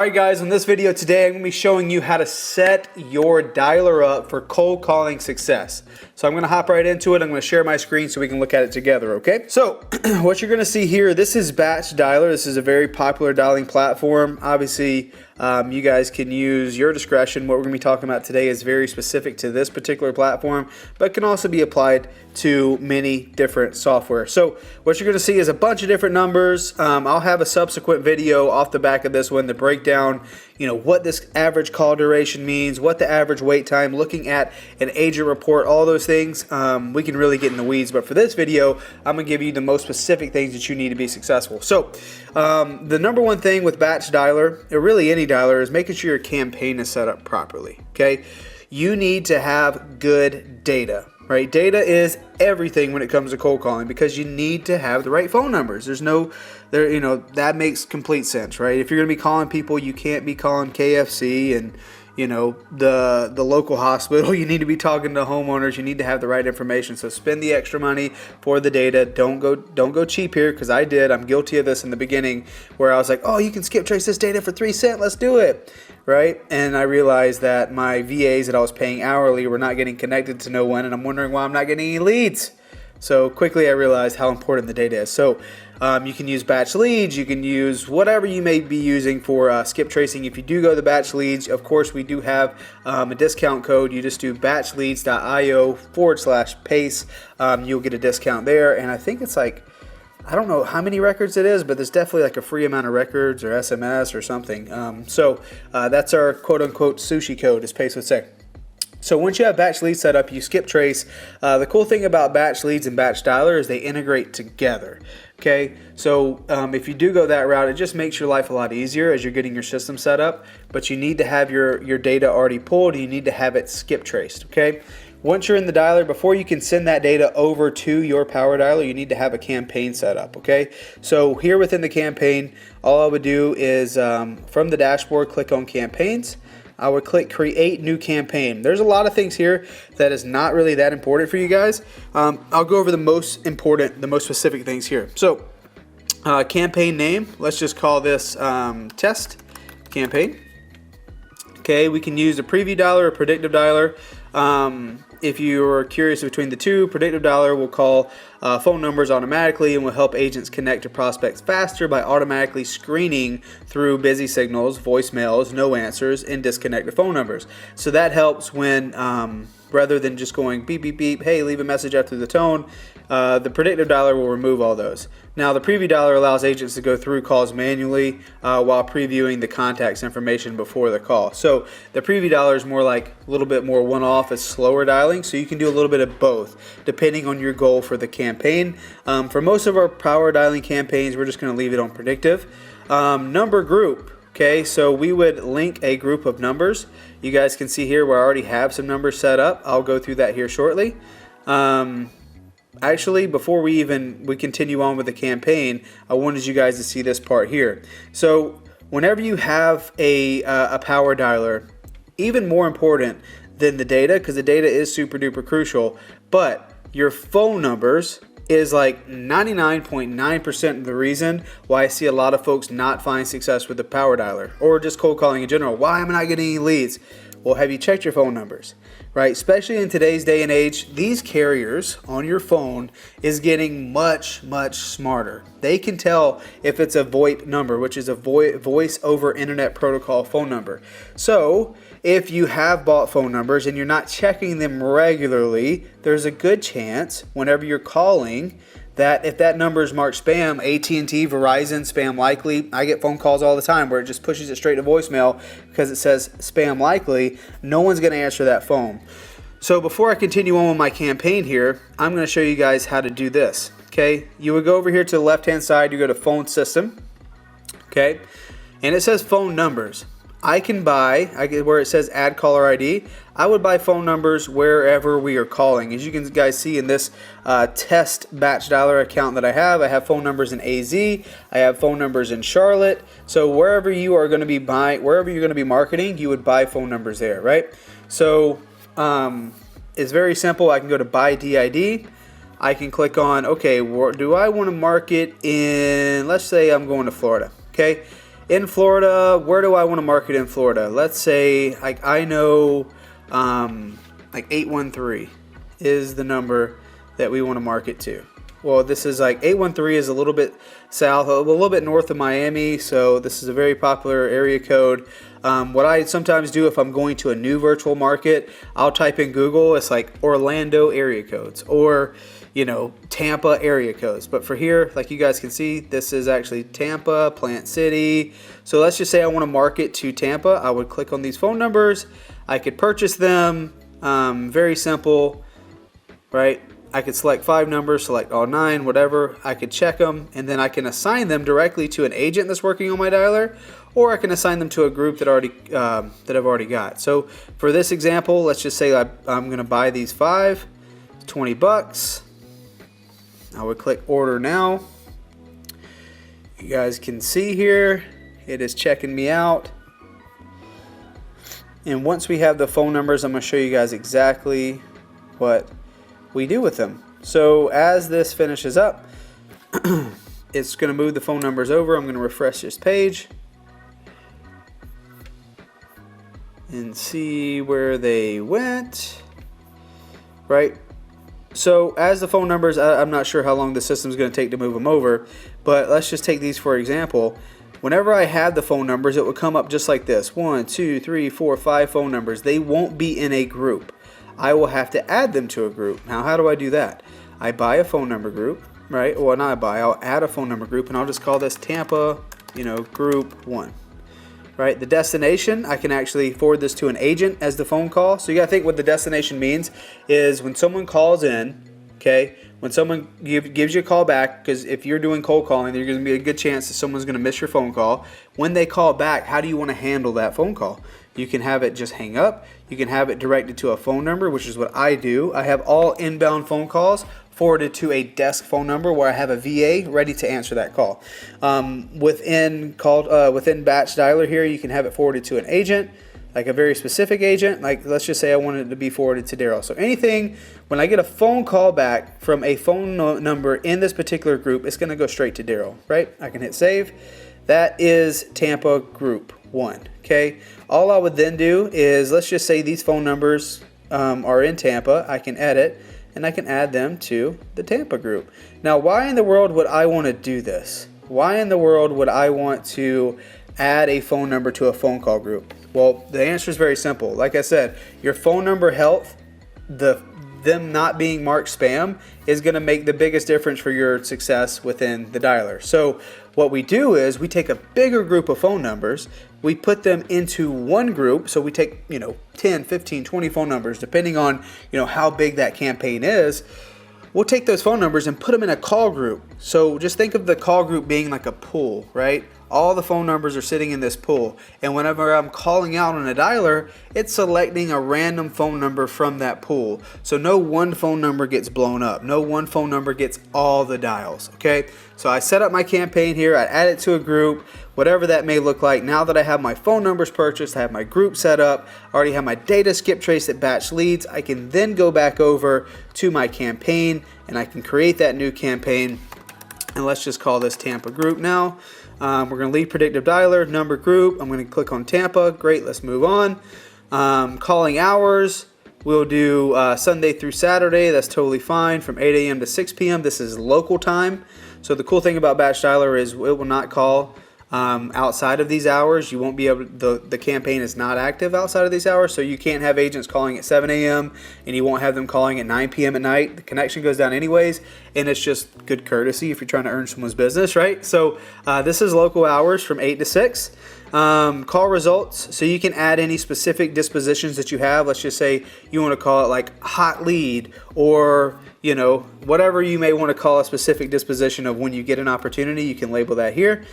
Alright guys, in this video today I'm going to be showing you how to set your dialer up for cold calling success. So I'm going to hop right into it. I'm going to share my screen so we can look at it together, okay? So what you're going to see here, this is Batchdialer. This is a very popular dialing platform. Obviously, you guys can use your discretion. What we're going to be talking about today is very specific to this particular platform, but can also be applied to many different software. So what you're going to see is a bunch of different numbers. I'll have a subsequent video off the back of this one to break down, what this average call duration means, what the average wait time, looking at an agent report, all those things. We can really get in the weeds, but for this video, I'm going to give you the most specific things that you need to be successful. So the number one thing with Batchdialer, or really any dialer, is making sure your campaign is set up properly, okay? You need to have good data. Right? Data is everything when it comes to cold calling because you need to have the right phone numbers. That makes complete sense, right? If you're going to be calling people, you can't be calling KFC and the local hospital. You need to be talking to homeowners. You need to have the right information. So spend the extra money for the data. Don't go cheap here, because I did. I'm guilty of this in the beginning, where I was like, oh, you can skip trace this data for 3 cents. Let's do it, right? And I realized that my VAs that I was paying hourly were not getting connected to no one, and I'm wondering why I'm not getting any leads. So quickly I realized how important the data is. So you can use batch leads, you can use whatever you may be using for skip tracing. If you do go to batch leads, of course we do have a discount code. You just do batchleads.io/PACE. You'll get a discount there, and I think it's like, I don't know how many records it is, but there's definitely like a free amount of records or SMS or something. That's our quote-unquote sushi code, as Pace would say. So once you have batch leads set up, you skip trace. The cool thing about batch leads and Batchdialer is they integrate together. Okay, so if you do go that route, it just makes your life a lot easier as you're getting your system set up. But you need to have your data already pulled. You need to have it skip traced. Okay. Once you're in the dialer, before you can send that data over to your power dialer, you need to have a campaign set up, okay? So here within the campaign, all I would do is from the dashboard, click on campaigns. I would click create new campaign. There's a lot of things here that is not really that important for you guys. I'll go over the most important, the most specific things here. So campaign name, let's just call this test campaign. Okay, we can use a preview dialer or predictive dialer. If you're curious between the two, predictive dialer will call phone numbers automatically and will help agents connect to prospects faster by automatically screening through busy signals, voicemails, no answers, and disconnected phone numbers. So that helps when, rather than just going beep, beep, beep, hey, leave a message after the tone, the predictive dialer will remove all those. Now, the preview dialer allows agents to go through calls manually while previewing the contact's information before the call. So the preview dialer is more like a little bit more one-off, it's slower dialing, so you can do a little bit of both depending on your goal for the campaign. For most of our power dialing campaigns, we're just going to leave it on predictive. Number group. Okay, so we would link a group of numbers. You guys can see here where I already have some numbers set up. I'll go through that here shortly. Actually, before we continue on with the campaign, I wanted you guys to see this part here. So whenever you have a power dialer, even more important than the data, because the data is super duper crucial, but your phone numbers is like 99.9% of the reason why I see a lot of folks not find success with the power dialer or just cold calling in general. Why am I not getting any leads? Well, have you checked your phone numbers? Right? Especially in today's day and age, these carriers on your phone is getting much, much smarter. They can tell if it's a VoIP number, which is a voice over internet protocol phone number. So if you have bought phone numbers and you're not checking them regularly, there's a good chance whenever you're calling that if that number is marked spam, AT&T, Verizon, spam likely. I get phone calls all the time where it just pushes it straight to voicemail because it says spam likely. No one's going to answer that phone. So before I continue on with my campaign here, I'm going to show you guys how to do this. Okay, you would go over here to the left-hand side. You go to phone system. Okay, and it says phone numbers. I can buy, where it says add caller ID, I would buy phone numbers wherever we are calling. As you can guys see in this test Batchdialer account that I have phone numbers in AZ, I have phone numbers in Charlotte. So wherever you are going to be buying, wherever you're going to be marketing, you would buy phone numbers there, right? So it's very simple. I can go to buy DID. I can click on, okay, do I want to market in, let's say I'm going to Florida, okay? in Florida, where do I want to market in Florida? Let's say like I know like 813 is the number that we want to market to. Well, this is like 813 is a little bit south, a little bit north of Miami, so this is a very popular area code. What I sometimes do if I'm going to a new virtual market, I'll type in Google, it's like Orlando area codes or, you know, Tampa area codes. But for here, like you guys can see, this is actually Tampa, Plant City. So let's just say I want to market to Tampa. I would click on these phone numbers. I could purchase them. Very simple, right? I could select 5 numbers, select all 9, whatever. I could check them, and then I can assign them directly to an agent that's working on my dialer, or I can assign them to a group that I've already got. So for this example, let's just say I'm going to buy these 5, $20. I would click order now. You guys can see here, it is checking me out. And once we have the phone numbers, I'm going to show you guys exactly what we do with them. So as this finishes up, it's going to move the phone numbers over. I'm going to refresh this page and see where they went, right? So as the phone numbers, I'm not sure how long the system's going to take to move them over, but let's just take these for example. Whenever I have the phone numbers, it would come up just like this. 1, 2, 3, 4, 5 phone numbers. They won't be in a group. I will have to add them to a group. Now, how do I do that? I buy a phone number group, right? Well, not buy, I'll add a phone number group, and I'll just call this Tampa, group 1, right? The destination, I can actually forward this to an agent as the phone call. So you got to think what the destination means is when someone calls in, okay, when someone gives you a call back, because if you're doing cold calling, there's going to be a good chance that someone's going to miss your phone call. When they call back, how do you want to handle that phone call? You can have it just hang up. You can have it directed to a phone number, which is what I do. I have all inbound phone calls forwarded to a desk phone number where I have a VA ready to answer that call. Within Batchdialer here, you can have it forwarded to an agent, like a very specific agent. Like let's just say I wanted it to be forwarded to Daryl. So anything, when I get a phone call back from a phone number in this particular group, it's going to go straight to Daryl, right? I can hit save. That is Tampa Group 1, okay? All I would then do is, let's just say these phone numbers are in Tampa. I can edit, and I can add them to the Tampa group. Now, why in the world would I want to do this? Why in the world would I want to add a phone number to a phone call group? Well, the answer is very simple. Like I said, your phone number health, them not being marked spam is going to make the biggest difference for your success within the dialer. So what we do is we take a bigger group of phone numbers, we put them into one group. So we take 10, 15, 20 phone numbers depending on how big that campaign is. We'll take those phone numbers and put them in a call group. So just think of the call group being like a pool, right? All the phone numbers are sitting in this pool. And whenever I'm calling out on a dialer, it's selecting a random phone number from that pool. So no one phone number gets blown up. No one phone number gets all the dials, okay? So I set up my campaign here. I add it to a group, whatever that may look like. Now that I have my phone numbers purchased, I have my group set up, I already have my data skip trace at batch leads, I can then go back over to my campaign and I can create that new campaign. And let's just call this Tampa Group now. We're going to lead predictive dialer, number group. I'm going to click on Tampa. Great, let's move on. Calling hours, we'll do Sunday through Saturday. That's totally fine from 8 a.m. to 6 p.m. This is local time. So the cool thing about Batchdialer is it will not call outside of these hours. You won't be able to, the campaign is not active outside of these hours, so you can't have agents calling at 7 a.m. and you won't have them calling at 9 p.m. at night. The connection goes down anyways, and it's just good courtesy if you're trying to earn someone's business, right? So this is local hours from 8 to 6. Call results, so you can add any specific dispositions that you have. Let's just say you want to call it like hot lead, or whatever you may want to call a specific disposition of when you get an opportunity. You can label that here.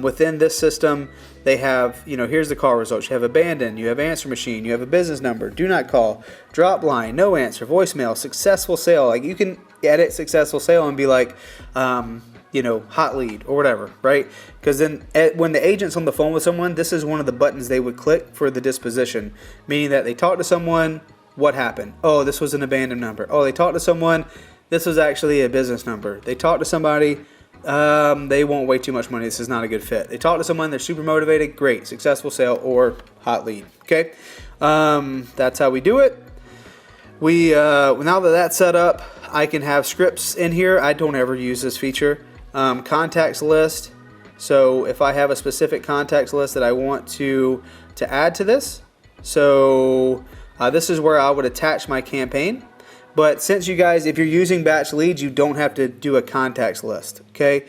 Within this system, they have, here's the call results. You have abandoned, you have answer machine, you have a business number, do not call, drop line, no answer, voicemail, successful sale. Like you can edit successful sale and be like, hot lead or whatever, right? Because then when the agent's on the phone with someone, this is one of the buttons they would click for the disposition, meaning that they talk to someone. What happened? Oh, this was an abandoned number. Oh, they talked to someone. This was actually a business number. They talked to somebody. They won't weigh too much money. This is not a good fit. They talk to someone, they're super motivated, great, successful sale or hot lead. Okay, that's how we do it. Now that that's set up, I can have scripts in here. I don't ever use this feature. Contacts list. So if I have a specific contacts list that I want to add to this, so this is where I would attach my campaign. But since you guys, if you're using batch leads, you don't have to do a contacts list, okay?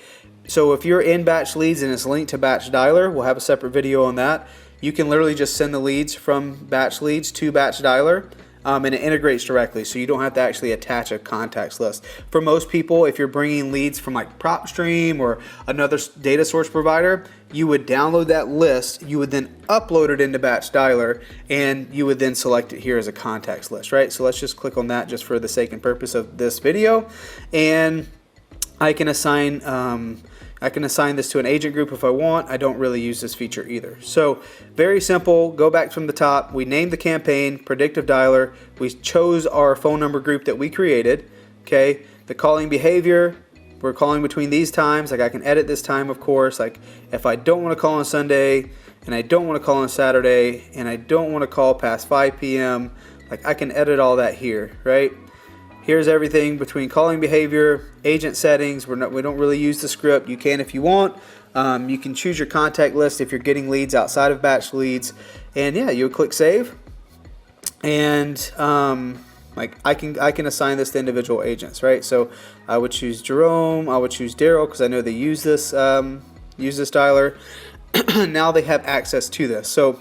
So if you're in batch leads and it's linked to Batchdialer, we'll have a separate video on that. You can literally just send the leads from batch leads to Batchdialer, and it integrates directly, so you don't have to actually attach a contacts list. For most people, if you're bringing leads from like PropStream or another data source provider, you would download that list, you would then upload it into Batchdialer, and you would then select it here as a contacts list, right? So let's just click on that just for the sake and purpose of this video, and I can assign this to an agent group if I want. I don't really use this feature either. So very simple. Go back from the top. We named the campaign Predictive Dialer. We chose our phone number group that we created. Okay. The calling behavior, we're calling between these times. Like I can edit this time, of course. Like if I don't want to call on Sunday and I don't want to call on Saturday and I don't want to call past 5 p.m., like I can edit all that here, right? Here's everything between calling behavior, agent settings. We don't really use the script. You can if you want. You can choose your contact list if you're getting leads outside of batch leads. And yeah, you'll click save. And like I can assign this to individual agents, right? So I would choose Jerome. I would choose Daryl because I know they use this dialer. Now they have access to this. So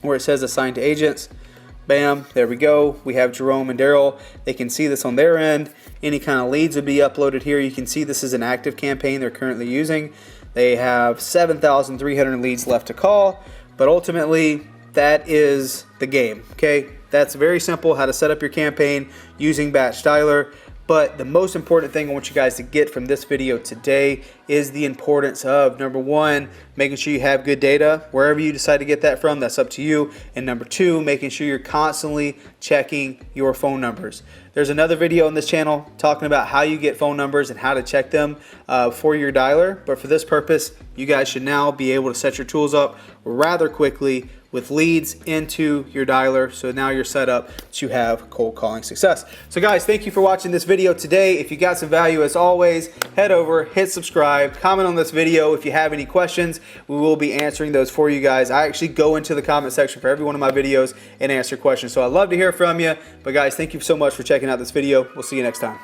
where it says assign to agents, bam, there we go. We have Jerome and Daryl. They can see this on their end. Any kind of leads would be uploaded here. You can see this is an active campaign they're currently using. They have 7,300 leads left to call, but ultimately that is the game, okay? That's very simple how to set up your campaign using Batchdialer. But the most important thing I want you guys to get from this video today is the importance of, number one, making sure you have good data. Wherever you decide to get that from, that's up to you. And number two, making sure you're constantly checking your phone numbers. There's another video on this channel talking about how you get phone numbers and how to check them for your dialer. But for this purpose, you guys should now be able to set your tools up rather quickly with leads into your dialer. So now you're set up to have cold calling success. So guys, thank you for watching this video today. If you got some value, as always, head over, hit subscribe, comment on this video. If you have any questions, we will be answering those for you guys. I actually go into the comment section for every one of my videos and answer questions. So I'd love to hear from you. But guys, thank you so much for checking out this video. We'll see you next time.